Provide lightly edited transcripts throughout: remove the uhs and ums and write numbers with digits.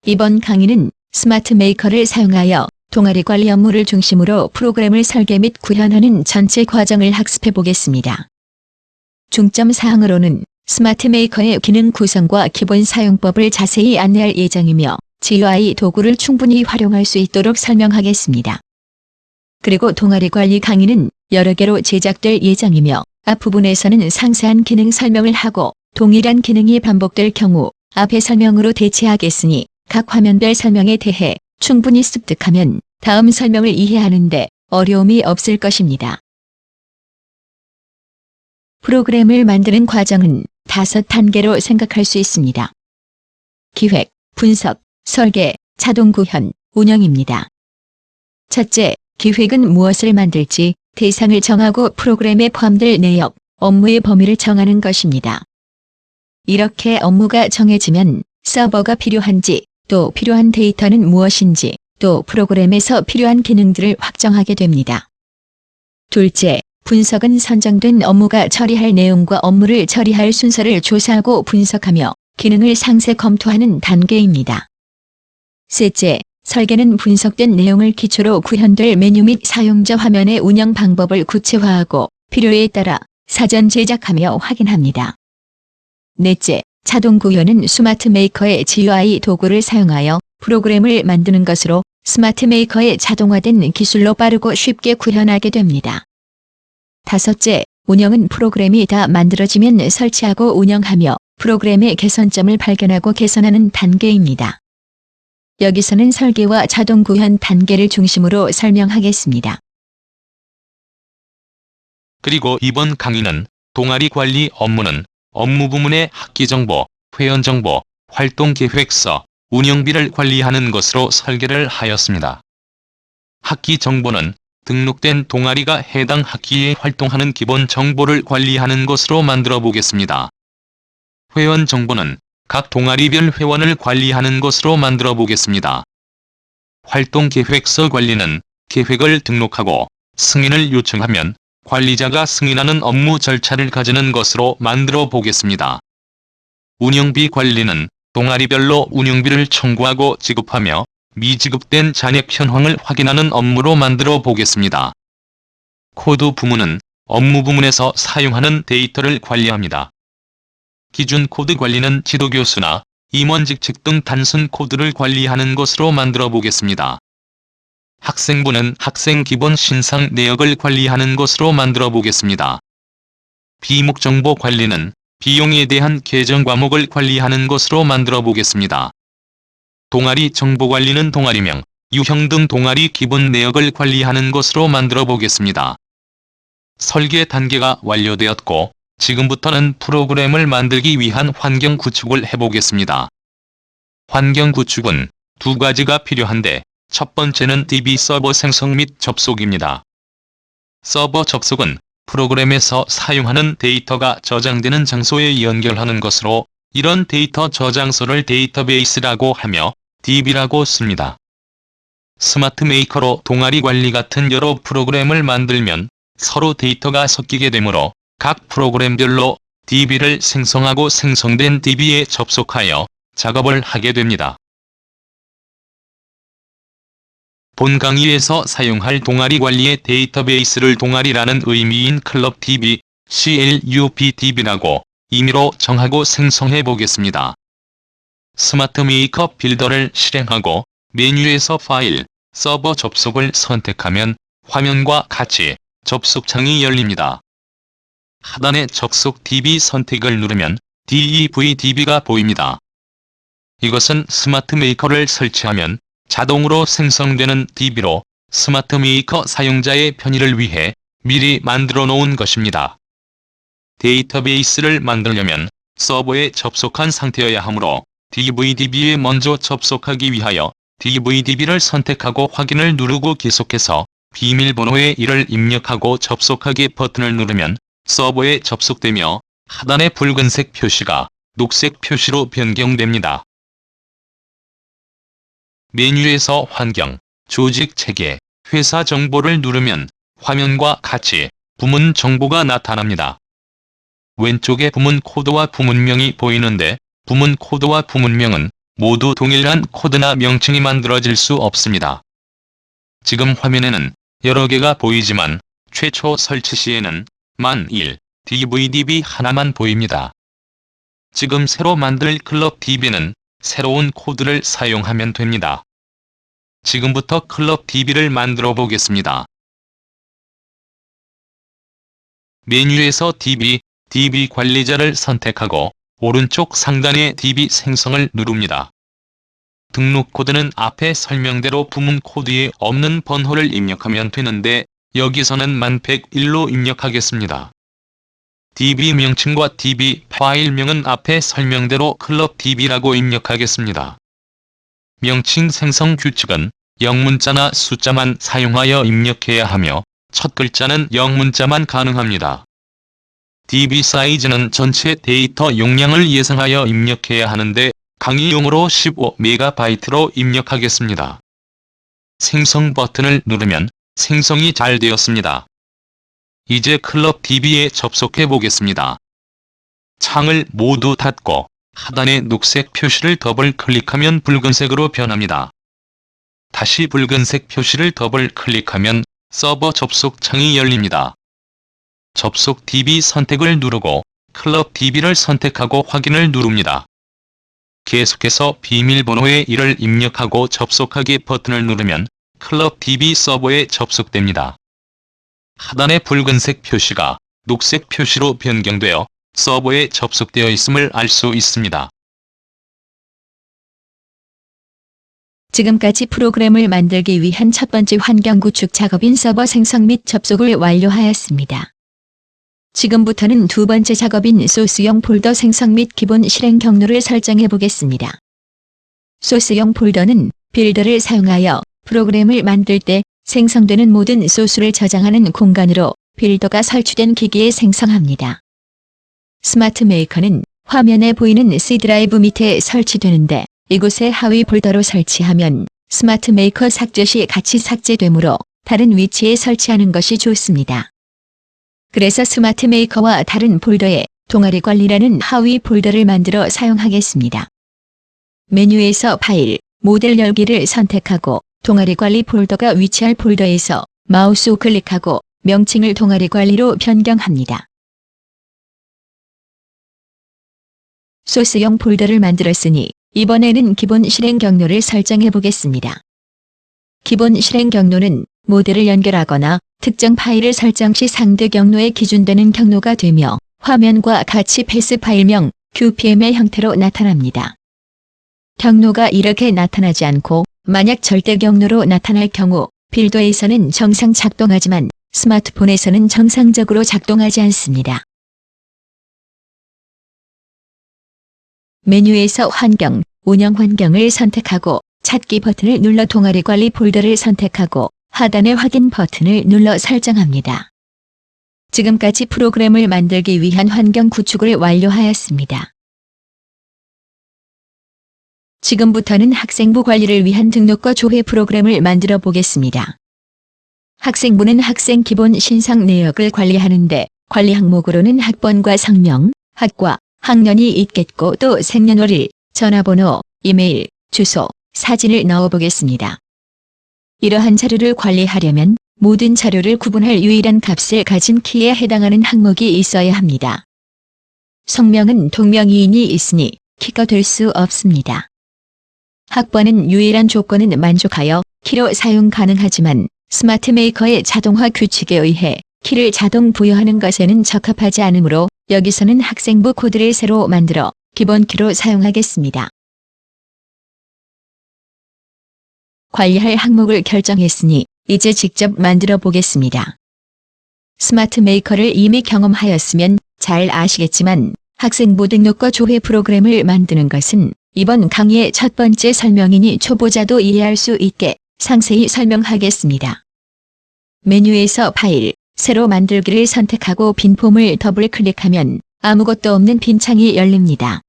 이번 강의는 스마트 메이커를 사용하여 동아리 관리 업무를 중심으로 프로그램을 설계 및 구현하는 전체 과정을 학습해 보겠습니다. 중점 사항으로는 스마트 메이커의 기능 구성과 기본 사용법을 자세히 안내할 예정이며 GUI 도구를 충분히 활용할 수 있도록 설명하겠습니다. 그리고 동아리 관리 강의는 여러 개로 제작될 예정이며 앞부분에서는 상세한 기능 설명을 하고 동일한 기능이 반복될 경우 앞의 설명으로 대체하겠으니 각 화면별 설명에 대해 충분히 습득하면 다음 설명을 이해하는 데 어려움이 없을 것입니다. 프로그램을 만드는 과정은 5단계로 생각할 수 있습니다. 기획, 분석, 설계, 자동 구현, 운영입니다. 첫째, 기획은 무엇을 만들지 대상을 정하고 프로그램에 포함될 내역, 업무의 범위를 정하는 것입니다. 이렇게 업무가 정해지면 서버가 필요한지, 또 필요한 데이터는 무엇인지, 또 프로그램에서 필요한 기능들을 확정하게 됩니다. 둘째, 분석은 선정된 업무가 처리할 내용과 업무를 처리할 순서를 조사하고 분석하며 기능을 상세 검토하는 단계입니다. 셋째, 설계는 분석된 내용을 기초로 구현될 메뉴 및 사용자 화면의 운영 방법을 구체화하고 필요에 따라 사전 제작하며 확인합니다. 넷째, 자동 구현은 스마트 메이커의 GUI 도구를 사용하여 프로그램을 만드는 것으로 스마트 메이커의 자동화된 기술로 빠르고 쉽게 구현하게 됩니다. 다섯째, 운영은 프로그램이 다 만들어지면 설치하고 운영하며 프로그램의 개선점을 발견하고 개선하는 단계입니다. 여기서는 설계와 자동 구현 단계를 중심으로 설명하겠습니다. 그리고 이번 강의는 동아리 관리 업무는 업무 부문의 학기 정보, 회원 정보, 활동 계획서, 운영비를 관리하는 것으로 설계를 하였습니다. 학기 정보는 등록된 동아리가 해당 학기에 활동하는 기본 정보를 관리하는 것으로 만들어 보겠습니다. 회원 정보는 각 동아리별 회원을 관리하는 것으로 만들어 보겠습니다. 활동 계획서 관리는 계획을 등록하고 승인을 요청하면 관리자가 승인하는 업무 절차를 가지는 것으로 만들어 보겠습니다. 운영비 관리는 동아리별로 운영비를 청구하고 지급하며 미지급된 잔액 현황을 확인하는 업무로 만들어 보겠습니다. 코드 부문은 업무 부문에서 사용하는 데이터를 관리합니다. 기준 코드 관리는 지도교수나 임원직 측 등 단순 코드를 관리하는 것으로 만들어 보겠습니다. 학생부는 학생 기본 신상 내역을 관리하는 것으로 만들어 보겠습니다. 비목 정보 관리는 비용에 대한 계정 과목을 관리하는 것으로 만들어 보겠습니다. 동아리 정보 관리는 동아리명, 유형 등 동아리 기본 내역을 관리하는 것으로 만들어 보겠습니다. 설계 단계가 완료되었고 지금부터는 프로그램을 만들기 위한 환경 구축을 해보겠습니다. 환경 구축은 두 가지가 필요한데 첫 번째는 DB 서버 생성 및 접속입니다. 서버 접속은 프로그램에서 사용하는 데이터가 저장되는 장소에 연결하는 것으로 이런 데이터 저장소를 데이터베이스라고 하며 DB라고 씁니다. 스마트 메이커로 동아리 관리 같은 여러 프로그램을 만들면 서로 데이터가 섞이게 되므로 각 프로그램별로 DB를 생성하고 생성된 DB에 접속하여 작업을 하게 됩니다. 본 강의에서 사용할 동아리 관리의 데이터베이스를 동아리라는 의미인 클럽 DB, CLUB DB라고 임의로 정하고 생성해 보겠습니다. 스마트 메이커 빌더를 실행하고 메뉴에서 파일, 서버 접속을 선택하면 화면과 같이 접속창이 열립니다. 하단의 접속 DB 선택을 누르면 DEVDB가 보입니다. 이것은 스마트 메이커를 설치하면 자동으로 생성되는 DB로 스마트 메이커 사용자의 편의를 위해 미리 만들어 놓은 것입니다. 데이터베이스를 만들려면 서버에 접속한 상태여야 하므로 DVDB에 먼저 접속하기 위하여 DVDB를 선택하고 확인을 누르고 계속해서 비밀번호의 1을 입력하고 접속하기 버튼을 누르면 서버에 접속되며 하단의 붉은색 표시가 녹색 표시로 변경됩니다. 메뉴에서 환경, 조직 체계, 회사 정보를 누르면 화면과 같이 부문 정보가 나타납니다. 왼쪽에 부문 코드와 부문명이 보이는데 부문 코드와 부문명은 모두 동일한 코드나 명칭이 만들어질 수 없습니다. 지금 화면에는 여러 개가 보이지만 최초 설치 시에는 만 1 DVDB 하나만 보입니다. 지금 새로 만들 클럽 DB는 새로운 코드를 사용하면 됩니다. 지금부터 클럽 DB를 만들어 보겠습니다. 메뉴에서 DB 관리자를 선택하고 오른쪽 상단의 DB 생성을 누릅니다. 등록 코드는 앞에 설명대로 부문 코드에 없는 번호를 입력하면 되는데 여기서는 1101로 입력하겠습니다. DB 명칭과 DB 파일명은 앞에 설명대로 클럽 DB라고 입력하겠습니다. 명칭 생성 규칙은 영문자나 숫자만 사용하여 입력해야 하며 첫 글자는 영문자만 가능합니다. DB 사이즈는 전체 데이터 용량을 예상하여 입력해야 하는데 강의용으로 15MB로 입력하겠습니다. 생성 버튼을 누르면 생성이 잘 되었습니다. 이제 클럽 DB에 접속해 보겠습니다. 창을 모두 닫고 하단의 녹색 표시를 더블 클릭하면 붉은색으로 변합니다. 다시 붉은색 표시를 더블 클릭하면 서버 접속 창이 열립니다. 접속 DB 선택을 누르고 클럽 DB를 선택하고 확인을 누릅니다. 계속해서 비밀번호의 1을 입력하고 접속하기 버튼을 누르면 클럽 DB 서버에 접속됩니다. 하단의 붉은색 표시가 녹색 표시로 변경되어 서버에 접속되어 있음을 알 수 있습니다. 지금까지 프로그램을 만들기 위한 첫 번째 환경 구축 작업인 서버 생성 및 접속을 완료하였습니다. 지금부터는 두 번째 작업인 소스용 폴더 생성 및 기본 실행 경로를 설정해 보겠습니다. 소스용 폴더는 빌더를 사용하여 프로그램을 만들 때 생성되는 모든 소스를 저장하는 공간으로 빌더가 설치된 기기에 생성합니다. 스마트 메이커는 화면에 보이는 C 드라이브 밑에 설치되는데 이곳에 하위 폴더로 설치하면 스마트 메이커 삭제 시 같이 삭제되므로 다른 위치에 설치하는 것이 좋습니다. 그래서 스마트 메이커와 다른 폴더에 동아리 관리라는 하위 폴더를 만들어 사용하겠습니다. 메뉴에서 파일, 모델 열기를 선택하고 동아리 관리 폴더가 위치할 폴더에서 마우스 우클릭하고 명칭을 동아리 관리로 변경합니다. 소스용 폴더를 만들었으니 이번에는 기본 실행 경로를 설정해 보겠습니다. 기본 실행 경로는 모델을 연결하거나 특정 파일을 설정 시 상대 경로에 기준되는 경로가 되며 화면과 같이 패스 파일명 QPM의 형태로 나타납니다. 경로가 이렇게 나타나지 않고 만약 절대 경로로 나타날 경우 빌더에서는 정상 작동하지만 스마트폰에서는 정상적으로 작동하지 않습니다. 메뉴에서 환경, 운영 환경을 선택하고 찾기 버튼을 눌러 동아리 관리 폴더를 선택하고 하단의 확인 버튼을 눌러 설정합니다. 지금까지 프로그램을 만들기 위한 환경 구축을 완료하였습니다. 지금부터는 학생부 관리를 위한 등록과 조회 프로그램을 만들어 보겠습니다. 학생부는 학생 기본 신상 내역을 관리하는데 관리 항목으로는 학번과 성명, 학과, 학년이 있겠고 또 생년월일, 전화번호, 이메일, 주소, 사진을 넣어 보겠습니다. 이러한 자료를 관리하려면 모든 자료를 구분할 유일한 값을 가진 키에 해당하는 항목이 있어야 합니다. 성명은 동명이인이 있으니 키가 될 수 없습니다. 학번은 유일한 조건은 만족하여 키로 사용 가능하지만 스마트 메이커의 자동화 규칙에 의해 키를 자동 부여하는 것에는 적합하지 않으므로 여기서는 학생부 코드를 새로 만들어 기본 키로 사용하겠습니다. 관리할 항목을 결정했으니 이제 직접 만들어 보겠습니다. 스마트 메이커를 이미 경험하였으면 잘 아시겠지만 학생부 등록과 조회 프로그램을 만드는 것은 이번 강의의 첫 번째 설명이니 초보자도 이해할 수 있게 상세히 설명하겠습니다. 메뉴에서 파일, 새로 만들기를 선택하고 빈 폼을 더블 클릭하면 아무것도 없는 빈 창이 열립니다.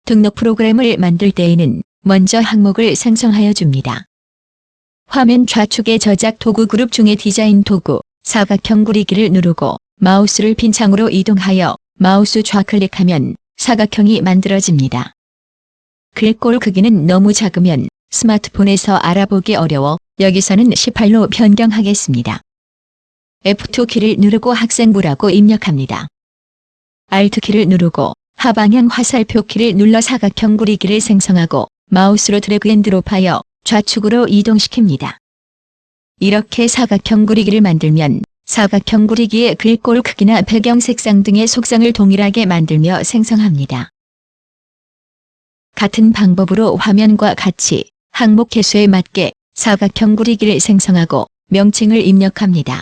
등록 프로그램을 만들 때에는 먼저 항목을 생성하여 줍니다. 화면 좌측의 저작 도구 그룹 중에 디자인 도구, 사각형 구리기를 누르고 마우스를 빈 창으로 이동하여 마우스 좌클릭하면 사각형이 만들어집니다. 글꼴 크기는 너무 작으면 스마트폰에서 알아보기 어려워 여기서는 18로 변경하겠습니다. F2키를 누르고 학생부라고 입력합니다. Alt키를 누르고 하방향 화살표 키를 눌러 사각형 구리기를 생성하고 마우스로 드래그 앤 드롭하여 좌측으로 이동시킵니다. 이렇게 사각형 구리기를 만들면 사각형 구리기의 글꼴 크기나 배경 색상 등의 속성을 동일하게 만들며 생성합니다. 같은 방법으로 화면과 같이 항목 개수에 맞게 사각형 구리기를 생성하고 명칭을 입력합니다.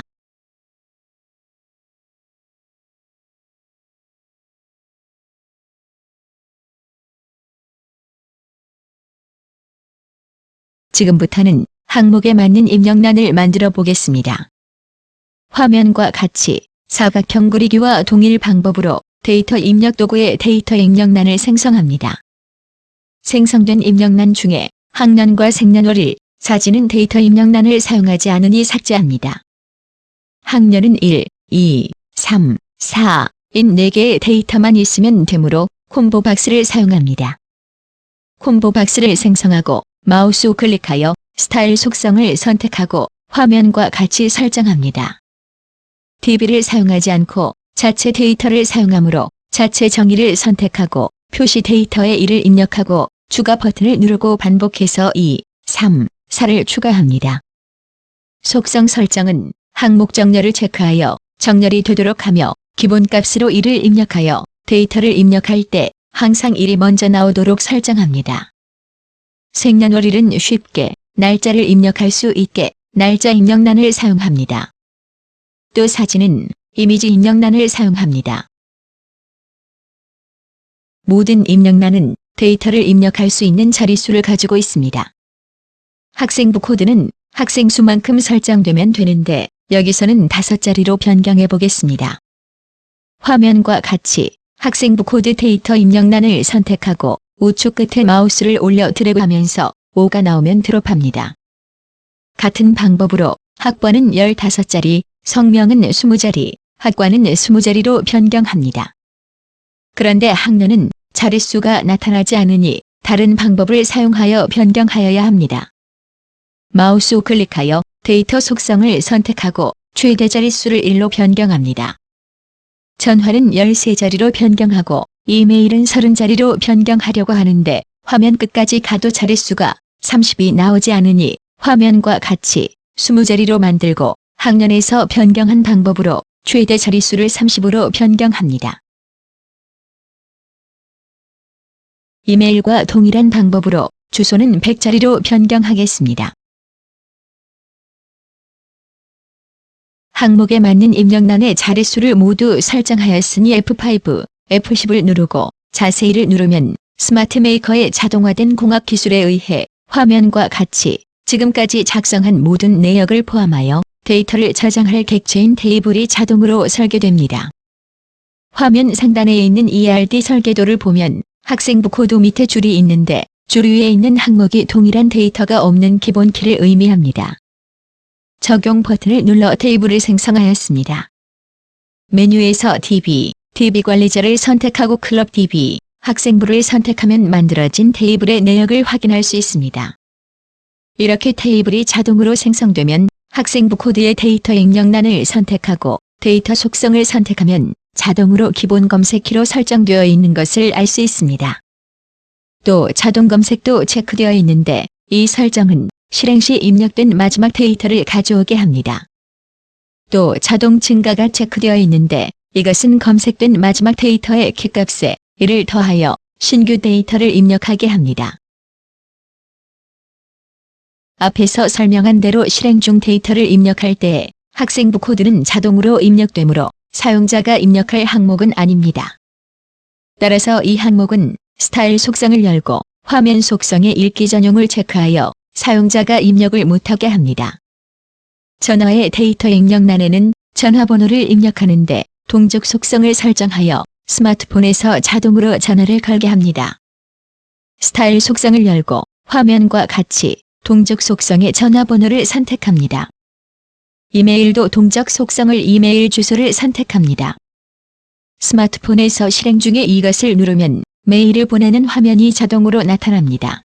지금부터는 항목에 맞는 입력란을 만들어 보겠습니다. 화면과 같이 사각형 구리기와 동일 방법으로 데이터 입력 도구의 데이터 입력란을 생성합니다. 생성된 입력란 중에 학년과 생년월일, 사진은 데이터 입력란을 사용하지 않으니 삭제합니다. 학년은 1, 2, 3, 4인 4개의 데이터만 있으면 되므로 콤보 박스를 사용합니다. 콤보 박스를 생성하고 마우스 우클릭하여 스타일 속성을 선택하고 화면과 같이 설정합니다. DB를 사용하지 않고 자체 데이터를 사용하므로 자체 정의를 선택하고 표시 데이터에 1을 입력하고 추가 버튼을 누르고 반복해서 2, 3, 4를 추가합니다. 속성 설정은 항목 정렬을 체크하여 정렬이 되도록 하며 기본값으로 1을 입력하여 데이터를 입력할 때 항상 1이 먼저 나오도록 설정합니다. 생년월일은 쉽게 날짜를 입력할 수 있게 날짜 입력란을 사용합니다. 또 사진은 이미지 입력란을 사용합니다. 모든 입력란은 데이터를 입력할 수 있는 자릿수를 가지고 있습니다. 학생부 코드는 학생 수만큼 설정되면 되는데 여기서는 5자리로 변경해 보겠습니다. 화면과 같이 학생부 코드 데이터 입력란을 선택하고 우측 끝에 마우스를 올려 드래그하면서 5가 나오면 드롭합니다. 같은 방법으로 학번은 15자리, 성명은 20자리, 학과는 20자리로 변경합니다. 그런데 학년은 자릿수가 나타나지 않으니 다른 방법을 사용하여 변경하여야 합니다. 마우스 우클릭하여 데이터 속성을 선택하고 최대 자릿수를 1로 변경합니다. 전화는 13자리로 변경하고 이메일은 30자리로 변경하려고 하는데 화면 끝까지 가도 자릿수가 30이 나오지 않으니 화면과 같이 20자리로 만들고 학년에서 변경한 방법으로 최대 자릿수를 30으로 변경합니다. 이메일과 동일한 방법으로 주소는 100자리로 변경하겠습니다. 항목에 맞는 입력란의 자릿수를 모두 설정하였으니 F5, F10을 누르고 자세히를 누르면 스마트 메이커의 자동화된 공학 기술에 의해 화면과 같이 지금까지 작성한 모든 내역을 포함하여 데이터를 저장할 객체인 테이블이 자동으로 설계됩니다. 화면 상단에 있는 ERD 설계도를 보면 학생부 코드 밑에 줄이 있는데 줄 위에 있는 항목이 동일한 데이터가 없는 기본키를 의미합니다. 적용 버튼을 눌러 테이블을 생성하였습니다. 메뉴에서 DB 관리자를 선택하고 클럽 DB, 학생부를 선택하면 만들어진 테이블의 내역을 확인할 수 있습니다. 이렇게 테이블이 자동으로 생성되면 학생부 코드의 데이터 입력란을 선택하고 데이터 속성을 선택하면 자동으로 기본 검색키로 설정되어 있는 것을 알 수 있습니다. 또 자동 검색도 체크되어 있는데 이 설정은 실행 시 입력된 마지막 데이터를 가져오게 합니다. 또 자동 증가가 체크되어 있는데 이것은 검색된 마지막 데이터의 키값에 1을 더하여 신규 데이터를 입력하게 합니다. 앞에서 설명한 대로 실행 중 데이터를 입력할 때 학생부 코드는 자동으로 입력되므로 사용자가 입력할 항목은 아닙니다. 따라서 이 항목은 스타일 속성을 열고 화면 속성의 읽기 전용을 체크하여 사용자가 입력을 못하게 합니다. 전화의 데이터 입력란에는 전화번호를 입력하는데 동적 속성을 설정하여 스마트폰에서 자동으로 전화를 걸게 합니다. 스타일 속성을 열고 화면과 같이 동적 속성의 전화번호를 선택합니다. 이메일도 동적 속성을 이메일 주소를 선택합니다. 스마트폰에서 실행 중에 이것을 누르면 메일을 보내는 화면이 자동으로 나타납니다.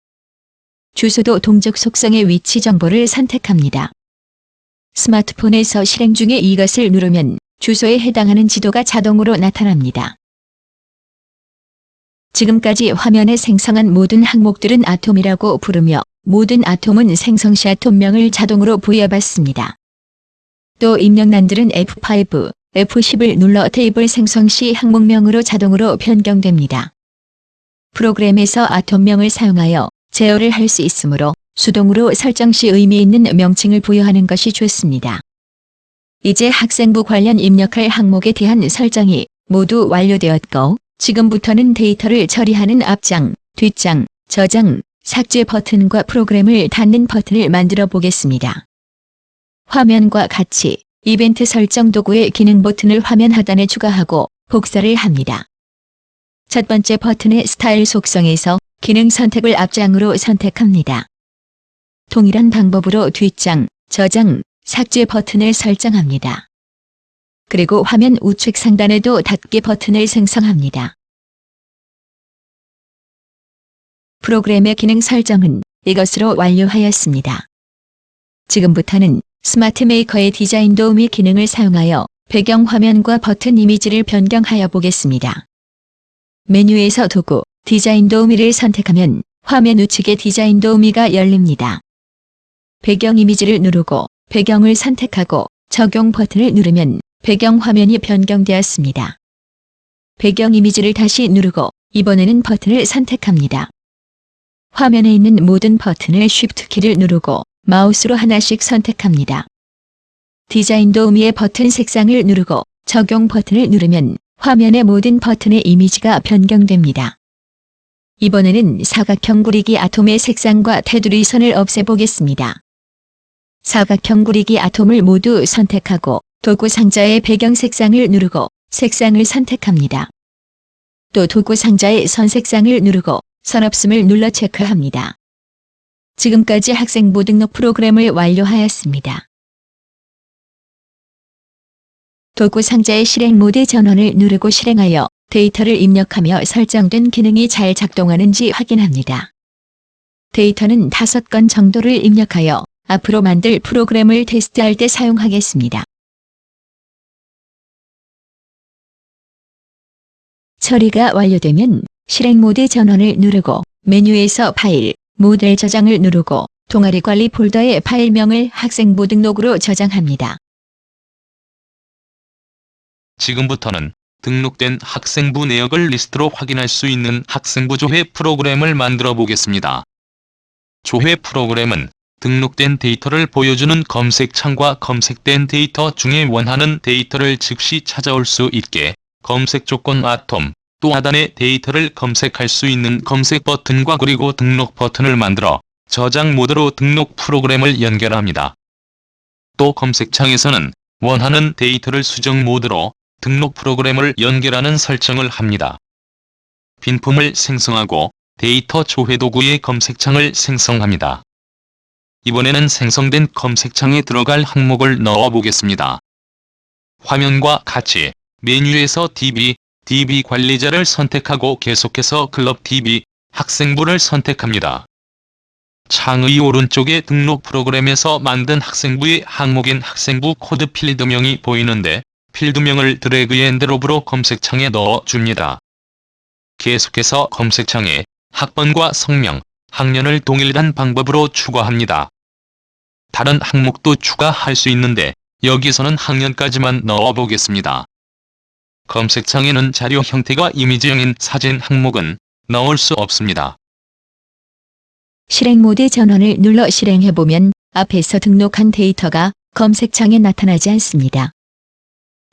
주소도 동적 속성의 위치 정보를 선택합니다. 스마트폰에서 실행 중에 이것을 누르면 주소에 해당하는 지도가 자동으로 나타납니다. 지금까지 화면에 생성한 모든 항목들은 아톰이라고 부르며 모든 아톰은 생성 시 아톰명을 자동으로 부여받습니다. 또 입력란들은 F5, F10을 눌러 테이블 생성 시 항목명으로 자동으로 변경됩니다. 프로그램에서 아톰명을 사용하여 제어를 할 수 있으므로 수동으로 설정 시 의미 있는 명칭을 부여하는 것이 좋습니다. 이제 학생부 관련 입력할 항목에 대한 설정이 모두 완료되었고 지금부터는 데이터를 처리하는 앞장, 뒷장, 저장, 삭제 버튼과 프로그램을 닫는 버튼을 만들어 보겠습니다. 화면과 같이 이벤트 설정 도구의 기능 버튼을 화면 하단에 추가하고 복사를 합니다. 첫 번째 버튼의 스타일 속성에서 기능 선택을 앞장으로 선택합니다. 동일한 방법으로 뒷장, 저장, 삭제 버튼을 설정합니다. 그리고 화면 우측 상단에도 닫기 버튼을 생성합니다. 프로그램의 기능 설정은 이것으로 완료하였습니다. 지금부터는 스마트 메이커의 디자인 도우미 기능을 사용하여 배경 화면과 버튼 이미지를 변경하여 보겠습니다. 메뉴에서 도구, 디자인 도우미를 선택하면 화면 우측에 디자인 도우미가 열립니다. 배경 이미지를 누르고 배경을 선택하고 적용 버튼을 누르면 배경 화면이 변경되었습니다. 배경 이미지를 다시 누르고 이번에는 버튼을 선택합니다. 화면에 있는 모든 버튼을 Shift 키를 누르고 마우스로 하나씩 선택합니다. 디자인 도우미의 버튼 색상을 누르고 적용 버튼을 누르면 화면의 모든 버튼의 이미지가 변경됩니다. 이번에는 사각형 구리기 아톰의 색상과 테두리 선을 없애보겠습니다. 사각형 구리기 아톰을 모두 선택하고 도구 상자의 배경 색상을 누르고 색상을 선택합니다. 또 도구 상자의 선 색상을 누르고 선 없음을 눌러 체크합니다. 지금까지 학생부 등록 프로그램을 완료하였습니다. 도구 상자의 실행 모드 전원을 누르고 실행하여 데이터를 입력하며 설정된 기능이 잘 작동하는지 확인합니다. 데이터는 5건 정도를 입력하여 앞으로 만들 프로그램을 테스트할 때 사용하겠습니다. 처리가 완료되면 실행 모드 전원을 누르고 메뉴에서 파일, 모델 저장을 누르고 동아리 관리 폴더의 파일명을 학생부 등록으로 저장합니다. 지금부터는 등록된 학생부 내역을 리스트로 확인할 수 있는 학생부 조회 프로그램을 만들어 보겠습니다. 조회 프로그램은 등록된 데이터를 보여주는 검색창과 검색된 데이터 중에 원하는 데이터를 즉시 찾아올 수 있게 검색 조건 아톰, 또 하단에 데이터를 검색할 수 있는 검색 버튼과 그리고 등록 버튼을 만들어 저장 모드로 등록 프로그램을 연결합니다. 또 검색창에서는 원하는 데이터를 수정 모드로 등록 프로그램을 연결하는 설정을 합니다. 빈품을 생성하고 데이터 조회 도구의 검색창을 생성합니다. 이번에는 생성된 검색창에 들어갈 항목을 넣어 보겠습니다. 화면과 같이 메뉴에서 DB 관리자를 선택하고 계속해서 클럽 DB 학생부를 선택합니다. 창의 오른쪽에 등록 프로그램에서 만든 학생부의 항목인 학생부 코드 필드명이 보이는데 필드명을 드래그 앤 드롭으로 검색창에 넣어줍니다. 계속해서 검색창에 학번과 성명, 학년을 동일한 방법으로 추가합니다. 다른 항목도 추가할 수 있는데 여기서는 학년까지만 넣어보겠습니다. 검색창에는 자료 형태가 이미지형인 사진 항목은 넣을 수 없습니다. 실행 모드 전원을 눌러 실행해보면 앞에서 등록한 데이터가 검색창에 나타나지 않습니다.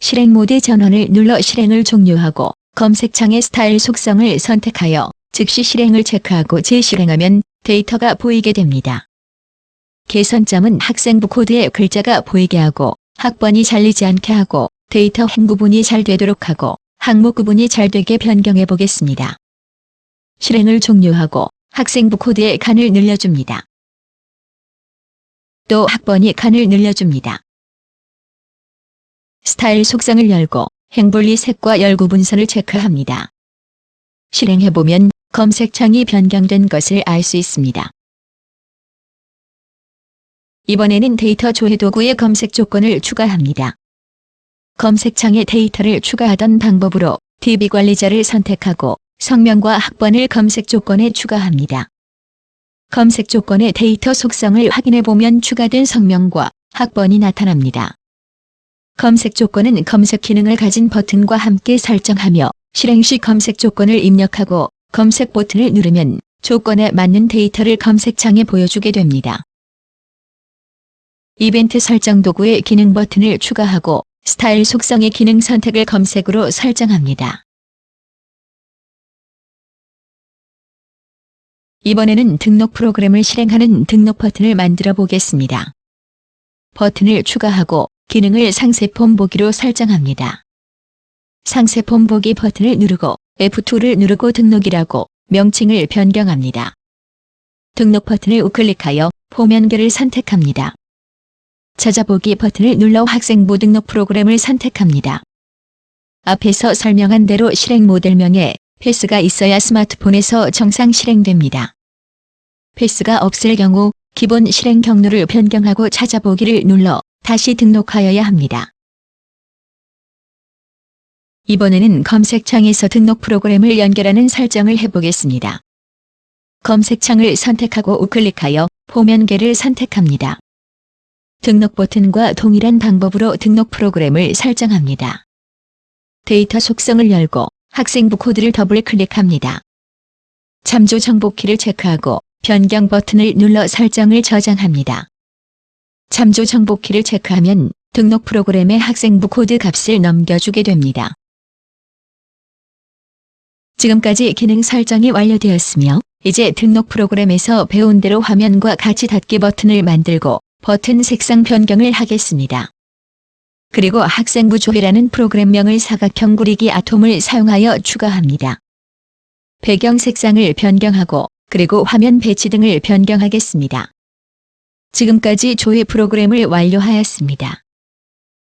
실행 모드 전원을 눌러 실행을 종료하고 검색창의 스타일 속성을 선택하여 즉시 실행을 체크하고 재실행하면 데이터가 보이게 됩니다. 개선점은 학생부 코드에 글자가 보이게 하고 학번이 잘리지 않게 하고 데이터 행 구분이 잘 되도록 하고 항목 구분이 잘 되게 변경해 보겠습니다. 실행을 종료하고 학생부 코드에 칸을 늘려줍니다. 또 학번이 칸을 늘려줍니다. 스타일 속성을 열고 행분리 색과 열 구분선을 체크합니다. 실행해보면 검색창이 변경된 것을 알 수 있습니다. 이번에는 데이터 조회 도구의 검색 조건을 추가합니다. 검색창에 데이터를 추가하던 방법으로 DB관리자를 선택하고 성명과 학번을 검색 조건에 추가합니다. 검색 조건의 데이터 속성을 확인해보면 추가된 성명과 학번이 나타납니다. 검색 조건은 검색 기능을 가진 버튼과 함께 설정하며 실행 시 검색 조건을 입력하고 검색 버튼을 누르면 조건에 맞는 데이터를 검색창에 보여주게 됩니다. 이벤트 설정 도구의 기능 버튼을 추가하고 스타일 속성의 기능 선택을 검색으로 설정합니다. 이번에는 등록 프로그램을 실행하는 등록 버튼을 만들어 보겠습니다. 버튼을 추가하고 기능을 상세 폼 보기로 설정합니다. 상세 폼 보기 버튼을 누르고 F2를 누르고 등록이라고 명칭을 변경합니다. 등록 버튼을 우클릭하여 폼 연결을 선택합니다. 찾아보기 버튼을 눌러 학생부 등록 프로그램을 선택합니다. 앞에서 설명한 대로 실행 모델명에 패스가 있어야 스마트폰에서 정상 실행됩니다. 패스가 없을 경우 기본 실행 경로를 변경하고 찾아보기를 눌러 다시 등록하여야 합니다. 이번에는 검색창에서 등록 프로그램을 연결하는 설정을 해보겠습니다. 검색창을 선택하고 우클릭하여 폼 연결을 선택합니다. 등록 버튼과 동일한 방법으로 등록 프로그램을 설정합니다. 데이터 속성을 열고 학생부 코드를 더블 클릭합니다. 참조 정보키를 체크하고 변경 버튼을 눌러 설정을 저장합니다. 참조 정보키를 체크하면 등록 프로그램의 학생부 코드 값을 넘겨주게 됩니다. 지금까지 기능 설정이 완료되었으며 이제 등록 프로그램에서 배운 대로 화면과 같이 닫기 버튼을 만들고 버튼 색상 변경을 하겠습니다. 그리고 학생부 조회라는 프로그램명을 사각형 구리기 아톰을 사용하여 추가합니다. 배경 색상을 변경하고 그리고 화면 배치 등을 변경하겠습니다. 지금까지 조회 프로그램을 완료하였습니다.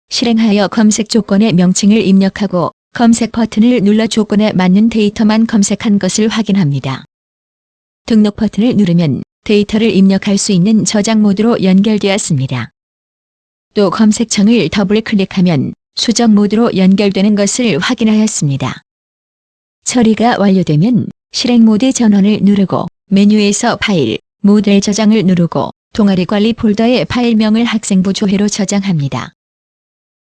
실행하여 검색 조건의 명칭을 입력하고 검색 버튼을 눌러 조건에 맞는 데이터만 검색한 것을 확인합니다. 등록 버튼을 누르면 데이터를 입력할 수 있는 저장 모드로 연결되었습니다. 또 검색창을 더블 클릭하면 수정 모드로 연결되는 것을 확인하였습니다. 처리가 완료되면 실행 모드 전원을 누르고 메뉴에서 파일, 모델 저장을 누르고 동아리 관리 폴더의 파일명을 학생부 조회로 저장합니다.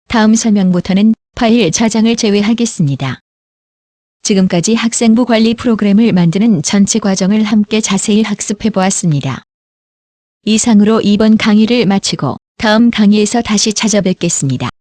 다음 설명부터는 파일 저장을 제외하겠습니다. 지금까지 학생부 관리 프로그램을 만드는 전체 과정을 함께 자세히 학습해 보았습니다. 이상으로 이번 강의를 마치고 다음 강의에서 다시 찾아뵙겠습니다.